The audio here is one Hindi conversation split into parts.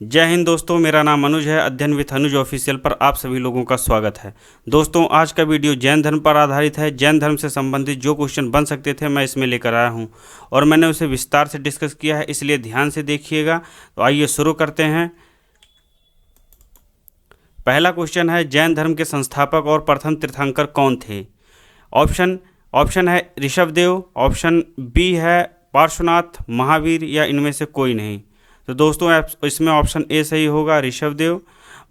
जय हिंद दोस्तों, मेरा नाम अनुज है। अध्ययन विथ अनुज ऑफिशियल पर आप सभी लोगों का स्वागत है। दोस्तों, आज का वीडियो जैन धर्म पर आधारित है। जैन धर्म से संबंधित जो क्वेश्चन बन सकते थे मैं इसमें लेकर आया हूं और मैंने उसे विस्तार से डिस्कस किया है, इसलिए ध्यान से देखिएगा। तो आइए शुरू करते हैं। पहला क्वेश्चन है, जैन धर्म के संस्थापक और प्रथम तीर्थंकर कौन थे? ऑप्शन है ऋषभदेव, ऑप्शन बी है पार्श्वनाथ, महावीर या इनमें से कोई नहीं। तो दोस्तों, इसमें ऑप्शन ए सही होगा, ऋषभदेव।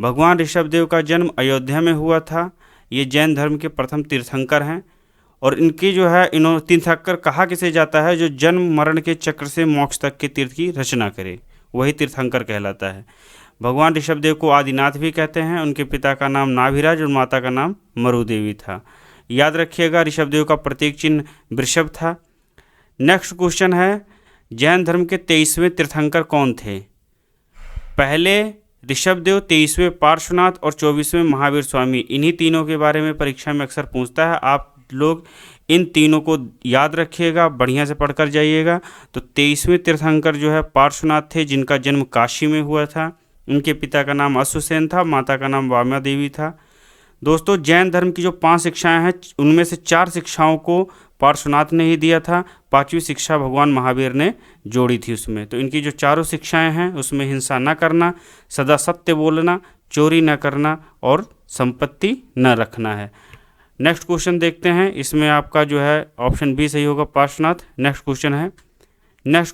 भगवान ऋषभदेव का जन्म अयोध्या में हुआ था। ये जैन धर्म के प्रथम तीर्थंकर हैं और इनकी जो है तीर्थंकर कहा किसे जाता है? जो जन्म मरण के चक्र से मोक्ष तक के तीर्थ की रचना करे वही तीर्थंकर कहलाता है। भगवान ऋषभदेव को आदिनाथ भी कहते हैं। उनके पिता का नाम नाभिराज और माता का नाम मरुदेवी था। याद रखिएगा, ऋषभदेव का प्रतीक चिन्ह वृषभ था। नेक्स्ट क्वेश्चन है, जैन धर्म के 23वें तीर्थंकर कौन थे? पहले ऋषभदेव, 23वें पार्श्वनाथ और 24वें महावीर स्वामी। इन्हीं तीनों के बारे में परीक्षा में अक्सर पूछता है। आप लोग इन तीनों को याद रखिएगा, बढ़िया से पढ़कर जाइएगा। तो 23वें तीर्थंकर जो है पार्श्वनाथ थे, जिनका जन्म काशी में हुआ था। उनके पिता का नाम अश्वसेन था, माता का नाम वामा देवी था। दोस्तों, जैन धर्म की जो 5 शिक्षाएं हैं उनमें से 4 शिक्षाओं को पार्श्वनाथ ने ही दिया था। 5वीं शिक्षा भगवान महावीर ने जोड़ी थी उसमें। तो इनकी जो चारों शिक्षाएं हैं उसमें हिंसा न करना, सदा सत्य बोलना, चोरी न करना और संपत्ति न रखना है। नेक्स्ट क्वेश्चन देखते हैं। इसमें आपका जो है ऑप्शन बी सही होगा, पार्श्वनाथ। नेक्स्ट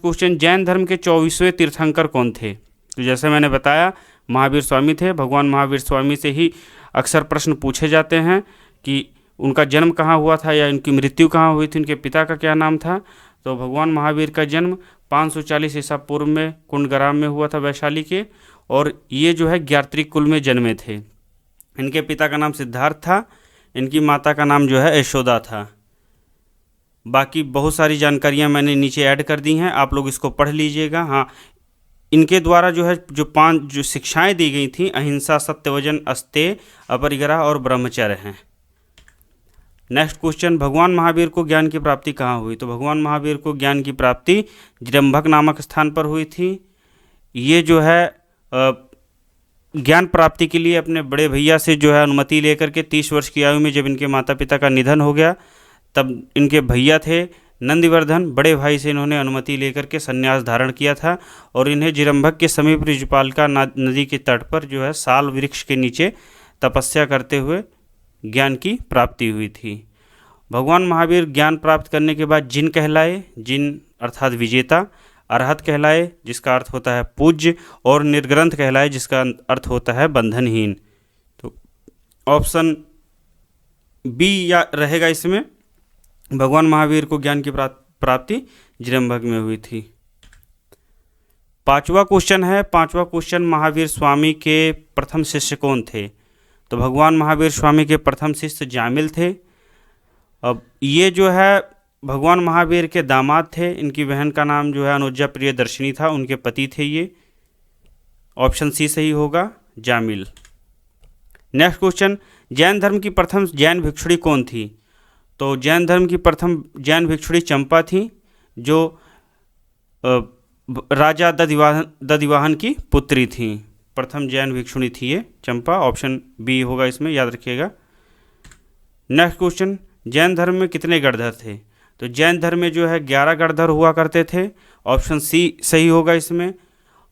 क्वेश्चन, जैन धर्म के 24वें तीर्थंकर कौन थे? तो जैसे मैंने बताया, महावीर स्वामी थे। भगवान महावीर स्वामी से ही अक्सर प्रश्न पूछे जाते हैं कि उनका जन्म कहाँ हुआ था या उनकी मृत्यु कहाँ हुई थी, उनके पिता का क्या नाम था। तो भगवान महावीर का जन्म 540 ईसा पूर्व में कुंडग्राम में हुआ था, वैशाली के। और ये जो है ज्ञात्रिक कुल में जन्मे थे। इनके पिता का नाम सिद्धार्थ था, इनकी माता का नाम जो है यशोदा था। बाकी बहुत सारी जानकारियाँ मैंने नीचे ऐड कर दी हैं, आप लोग इसको पढ़ लीजिएगा। हाँ, इनके द्वारा जो है जो 5 शिक्षाएँ दी गई थी, अहिंसा, सत्यवचन, अस्तेय, अपरिग्रह और ब्रह्मचर्य हैं। नेक्स्ट क्वेश्चन, भगवान महावीर को ज्ञान की प्राप्ति कहाँ हुई? तो भगवान महावीर को ज्ञान की प्राप्ति जृंभक नामक स्थान पर हुई थी। ये जो है ज्ञान प्राप्ति के लिए अपने बड़े भैया से जो है अनुमति लेकर के 30 वर्ष की आयु में जब इनके माता पिता का निधन हो गया, तब इनके भैया थे नंदिवर्धन, बड़े भाई से इन्होंने अनुमति लेकर के संन्यास धारण किया था और इन्हें जृंभक के समीप ऋजुपालिका नदी के तट पर जो है साल वृक्ष के नीचे तपस्या करते हुए ज्ञान की प्राप्ति हुई थी। भगवान महावीर ज्ञान प्राप्त करने के बाद जिन कहलाए, जिन अर्थात विजेता, अरहत कहलाए जिसका अर्थ होता है पूज्य, और निर्ग्रंथ कहलाए जिसका अर्थ होता है बंधनहीन। तो ऑप्शन बी या रहेगा इसमें, भगवान महावीर को ज्ञान की प्राप्ति जृंभक में हुई थी। पांचवा क्वेश्चन, महावीर स्वामी के प्रथम शिष्य कौन थे? तो भगवान महावीर स्वामी के प्रथम शिष्य जामिल थे। अब ये जो है भगवान महावीर के दामाद थे। इनकी बहन का नाम जो है अनुजा प्रियदर्शिनी था, उनके पति थे ये। ऑप्शन सी सही होगा, जामिल। नेक्स्ट क्वेश्चन, जैन धर्म की प्रथम जैन भिक्षुणी कौन थी? तो जैन धर्म की प्रथम जैन भिक्षुणी चंपा थी, जो राजा दधिवाहन की पुत्री थी। प्रथम जैन भिक्षुणी थी ये चंपा। ऑप्शन बी होगा इसमें, याद रखिएगा। नेक्स्ट क्वेश्चन, जैन धर्म में कितने गणधर थे? तो जैन धर्म में जो है 11 गणधर हुआ करते थे। ऑप्शन सी सही होगा इसमें।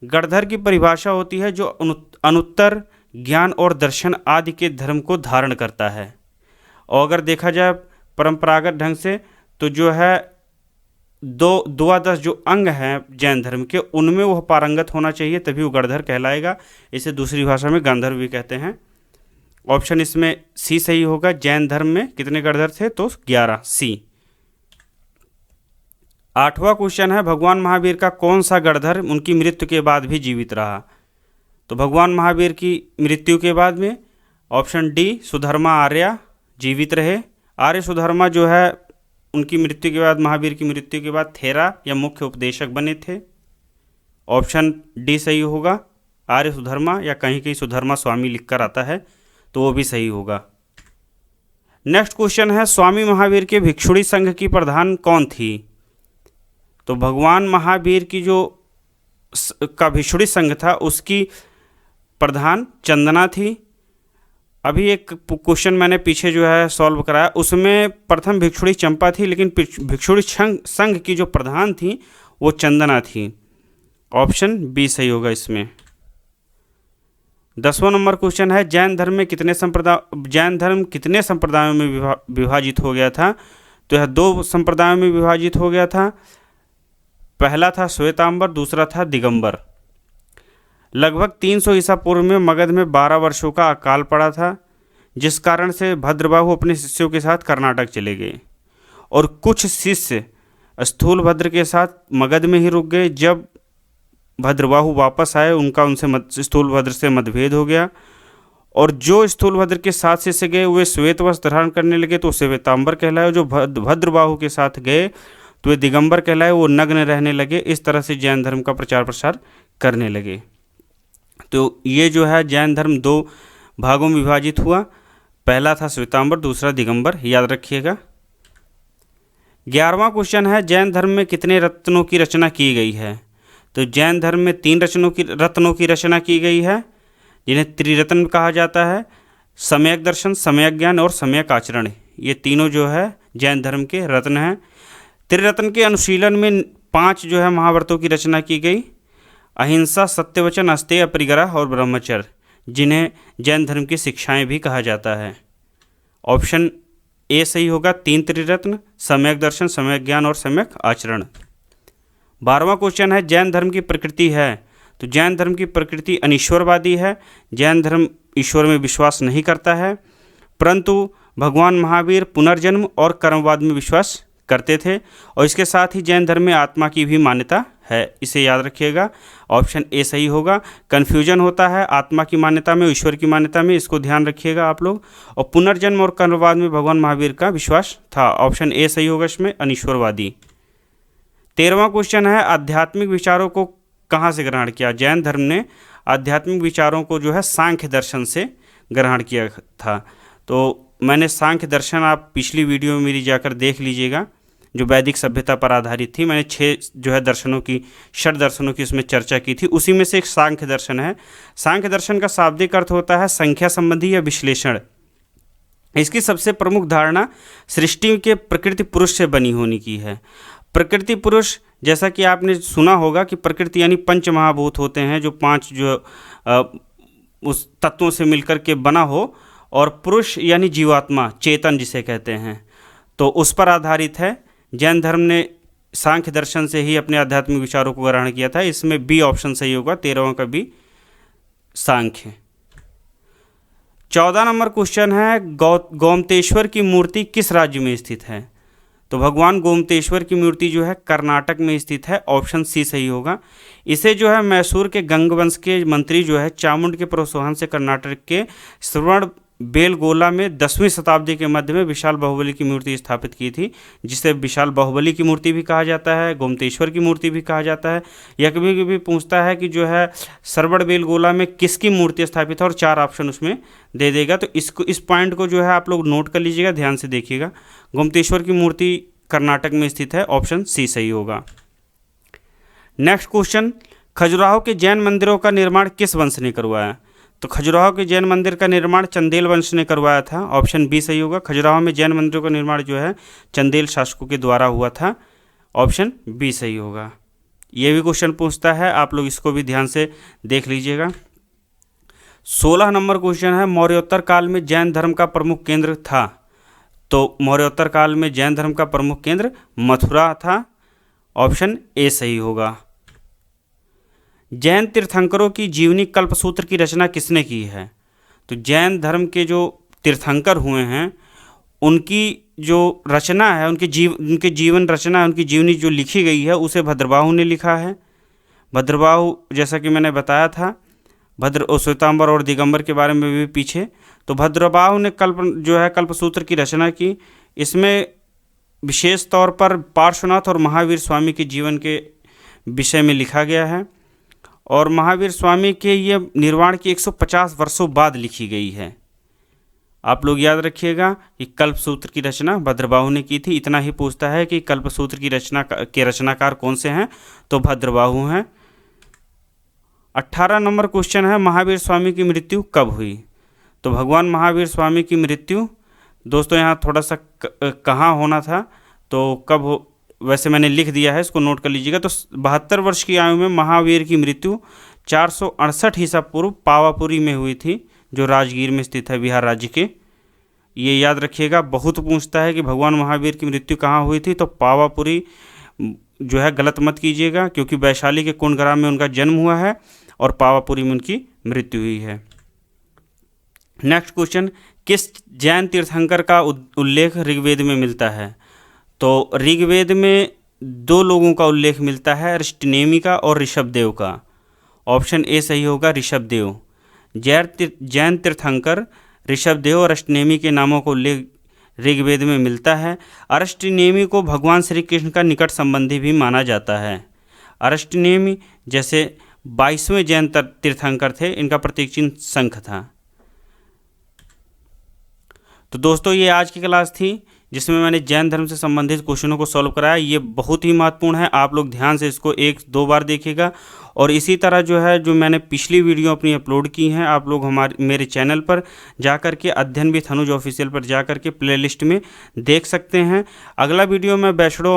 गणधर की परिभाषा होती है जो अनुत्तर ज्ञान और दर्शन आदि के धर्म को धारण करता है। और अगर देखा जाए परंपरागत ढंग से तो जो है द्वादश जो अंग हैं जैन धर्म के, उनमें वह पारंगत होना चाहिए, तभी वो गणधर कहलाएगा। इसे दूसरी भाषा में गांधर्व भी कहते हैं। ऑप्शन इसमें सी सही होगा। जैन धर्म में कितने गणधर थे? तो 11, सी। 8वां क्वेश्चन है, भगवान महावीर का कौन सा गणधर उनकी मृत्यु के बाद भी जीवित रहा? तो भगवान महावीर की मृत्यु के बाद में ऑप्शन डी, सुधर्मा आर्या जीवित रहे। आर्य सुधर्मा जो है उनकी मृत्यु के बाद, महावीर की मृत्यु के बाद थेरा या मुख्य उपदेशक बने थे। ऑप्शन डी सही होगा, आर्य सुधर्मा, या कहीं कहीं सुधर्मा स्वामी लिखकर आता है तो वो भी सही होगा। नेक्स्ट क्वेश्चन है, स्वामी महावीर के भिक्षुणी संघ की प्रधान कौन थी? तो भगवान महावीर की जो का भिक्षुणी संघ था उसकी प्रधान चंदना थी। अभी एक क्वेश्चन मैंने पीछे जो है सॉल्व कराया, उसमें प्रथम भिक्षुणी चंपा थी, लेकिन भिक्षुणी संघ की जो प्रधान थी वो चंदना थी। ऑप्शन बी सही होगा इसमें। 10वां नंबर क्वेश्चन है, जैन धर्म कितने संप्रदायों में विभाजित हो गया था? तो यह 2 संप्रदायों में विभाजित हो गया था। पहला था श्वेतांबर, दूसरा था दिगंबर। लगभग 300 ईसा पूर्व में मगध में 12 वर्षों का अकाल पड़ा था, जिस कारण से भद्रबाहु अपने शिष्यों के साथ कर्नाटक चले गए और कुछ शिष्य स्थूलभद्र के साथ मगध में ही रुक गए। जब भद्रबाहु वापस आए उनका उनसे स्थूलभद्र से मतभेद हो गया और जो स्थूलभद्र के साथ शिष्य गए वे श्वेत वस्त्र धारण करने लगे तो श्वेतांबर कहलाए, जो भद्रबाहु के साथ गए तो वे दिगंबर कहलाए, वो नग्न रहने लगे। इस तरह से जैन धर्म का प्रचार प्रसार करने लगे। तो ये जो है जैन धर्म 2 भागों में विभाजित हुआ, पहला था श्वेतांबर, दूसरा दिगंबर, याद रखिएगा। 11वां क्वेश्चन है, जैन धर्म में कितने रत्नों की रचना की गई है? तो जैन धर्म में 3 रत्नों की रचना की गई है, जिन्हें त्रिरत्न कहा जाता है। सम्यक दर्शन, सम्यक ज्ञान और सम्यक आचरण, ये तीनों जो है जैन धर्म के रत्न हैं। त्रिरत्न के अनुशीलन में 5 जो है महाव्रतों की रचना की गई, अहिंसा, सत्यवचन, अस्तेय, अपरिग्रह और ब्रह्मचर्य, जिन्हें जैन धर्म की शिक्षाएं भी कहा जाता है। ऑप्शन ए सही होगा, 3 त्रिरत्न, सम्यक दर्शन, सम्यक ज्ञान और सम्यक आचरण। 12वां क्वेश्चन है, जैन धर्म की प्रकृति है? तो जैन धर्म की प्रकृति अनीश्वरवादी है। जैन धर्म ईश्वर में विश्वास नहीं करता है, परंतु भगवान महावीर पुनर्जन्म और कर्मवाद में विश्वास करते थे और इसके साथ ही जैन धर्म में आत्मा की भी मान्यता है। इसे याद रखिएगा, ऑप्शन ए सही होगा। कन्फ्यूजन होता है आत्मा की मान्यता में, ईश्वर की मान्यता में, इसको ध्यान रखिएगा आप लोग। और पुनर्जन्म और कर्मवाद में भगवान महावीर का विश्वास था। ऑप्शन ए सही होगा इसमें, अनीश्वरवादी। 13वां क्वेश्चन है, आध्यात्मिक विचारों को कहाँ से ग्रहण किया? जैन धर्म ने आध्यात्मिक विचारों को जो है सांख्य दर्शन से ग्रहण किया था। तो मैंने सांख्य दर्शन, आप पिछली वीडियो में मेरी जाकर देख लीजिएगा, जो वैदिक सभ्यता पर आधारित थी। मैंने 6 जो है दर्शनों की, षट दर्शनों की उसमें चर्चा की थी, उसी में से एक सांख्य दर्शन है। सांख्य दर्शन का शाब्दिक अर्थ होता है संख्या संबंधी या विश्लेषण। इसकी सबसे प्रमुख धारणा सृष्टि के प्रकृति पुरुष से बनी होने की है। प्रकृति पुरुष, जैसा कि आपने सुना होगा कि प्रकृति यानी पंच महाभूत होते हैं, जो 5 जो उस तत्वों से मिलकर के बना हो, और पुरुष यानी जीवात्मा, चेतन जिसे कहते हैं, तो उस पर आधारित है। जैन धर्म ने सांख्य दर्शन से ही अपने आध्यात्मिक विचारों को ग्रहण किया था। इसमें बी ऑप्शन सही होगा, 13वां का बी, सांख्य। 14 नंबर क्वेश्चन है, गोमतेश्वर की मूर्ति किस राज्य में स्थित है? तो भगवान गोमतेश्वर की मूर्ति जो है कर्नाटक में स्थित है। ऑप्शन सी सही होगा। इसे जो है मैसूर के गंगवंश के मंत्री जो है चामुंड के प्रोत्साहन से कर्नाटक के श्रवण बेलगोला में 10वीं शताब्दी के मध्य में विशाल बाहुबली की मूर्ति स्थापित की थी, जिसे विशाल बाहुबली की मूर्ति भी कहा जाता है, गोमतेश्वर की मूर्ति भी कहा जाता है। यह कभी कभी पूछता है कि जो है श्रवण बेलगोला में किसकी मूर्ति स्थापित है, और 4 ऑप्शन उसमें दे देगा। तो इस पॉइंट को जो है आप लोग नोट कर लीजिएगा, ध्यान से देखिएगा। गोमतेश्वर की मूर्ति कर्नाटक में स्थित है, ऑप्शन सी सही होगा। नेक्स्ट क्वेश्चन, खजुराहो के जैन मंदिरों का निर्माण किस वंश ने करवाया? तो खजुराहो के जैन मंदिर का निर्माण चंदेल वंश ने करवाया था। ऑप्शन बी सही होगा। खजुराहो में जैन मंदिरों का निर्माण जो है चंदेल शासकों के द्वारा हुआ था। ऑप्शन बी सही होगा। ये भी क्वेश्चन पूछता है, आप लोग इसको भी ध्यान से देख लीजिएगा। 16 नंबर क्वेश्चन है, मौर्योत्तर काल में जैन धर्म का प्रमुख केंद्र था? तो मौर्योत्तर काल में जैन धर्म का प्रमुख केंद्र मथुरा था। ऑप्शन ए सही होगा। जैन तीर्थंकरों की जीवनी कल्पसूत्र की रचना किसने की है? तो जैन धर्म के जो तीर्थंकर हुए हैं उनकी जो रचना है, उनके जीवन रचना है, उनकी जीवनी जो लिखी गई है उसे भद्रबाहु ने लिखा है। भद्रबाहु, जैसा कि मैंने बताया था, श्वेतांबर और दिगंबर के बारे में भी पीछे, तो भद्रबाहु ने कल्पसूत्र की रचना की। इसमें विशेष तौर पर पार्श्वनाथ और महावीर स्वामी के जीवन के विषय में लिखा गया है, और महावीर स्वामी के ये निर्वाण की 150 वर्षों बाद लिखी गई है। आप लोग याद रखिएगा कि कल्पसूत्र की रचना भद्रबाहु ने की थी। इतना ही पूछता है कि कल्पसूत्र की रचना के रचनाकार कौन से हैं, तो भद्रबाहु हैं। 18 नंबर क्वेश्चन है, महावीर स्वामी की मृत्यु कब हुई? तो भगवान महावीर स्वामी की मृत्यु दोस्तों यहाँ थोड़ा सा कहाँ होना था, तो कब हो, वैसे मैंने लिख दिया है, इसको नोट कर लीजिएगा। तो 72 वर्ष की आयु में महावीर की मृत्यु 468 ईसा पूर्व पावापुरी में हुई थी, जो राजगीर में स्थित है, बिहार राज्य के। ये याद रखिएगा, बहुत पूछता है कि भगवान महावीर की मृत्यु कहाँ हुई थी, तो पावापुरी जो है गलत मत कीजिएगा, क्योंकि वैशाली के कुंडग्राम में उनका जन्म हुआ है और पावापुरी में उनकी मृत्यु हुई है। नेक्स्ट क्वेश्चन, किस जैन तीर्थंकर का उल्लेख ऋग्वेद में मिलता है? तो ऋग्वेद में 2 लोगों का उल्लेख मिलता है, अरिष्टनेमी का और ऋषभदेव का। ऑप्शन ए सही होगा, ऋषभदेव। जैन तीर्थंकर ऋषभदेव और अरिष्टनेमी के नामों का उल्लेख ऋग्वेद में मिलता है। अरिष्टनेमी को भगवान श्री कृष्ण का निकट संबंधी भी माना जाता है। अरिष्टनेमी जैसे 22वें जैन तीर्थंकर थे, इनका प्रतीक चिन्ह शंख था। तो दोस्तों ये आज की क्लास थी, जिसमें मैंने जैन धर्म से संबंधित क्वेश्चनों को सॉल्व कराया। ये बहुत ही महत्वपूर्ण है, आप लोग ध्यान से इसको 1-2 बार देखिएगा। और इसी तरह जो है, जो मैंने पिछली वीडियो अपनी अपलोड की हैं, आप लोग मेरे चैनल पर जाकर के अध्ययन विथ अनुज ऑफिशियल पर जाकर के प्लेलिस्ट में देख सकते हैं। अगला वीडियो मैं वैष्णव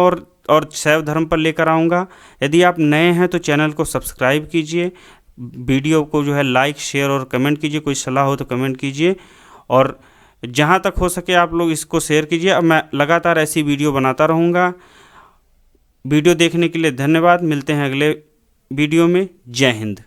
और शैव धर्म पर लेकर आऊँगा। यदि आप नए हैं तो चैनल को सब्सक्राइब कीजिए, वीडियो को जो है लाइक, शेयर और कमेंट कीजिए। कोई सलाह हो तो कमेंट कीजिए, और जहाँ तक हो सके आप लोग इसको शेयर कीजिए। अब मैं लगातार ऐसी वीडियो बनाता रहूँगा। वीडियो देखने के लिए धन्यवाद। मिलते हैं अगले वीडियो में। जय हिंद।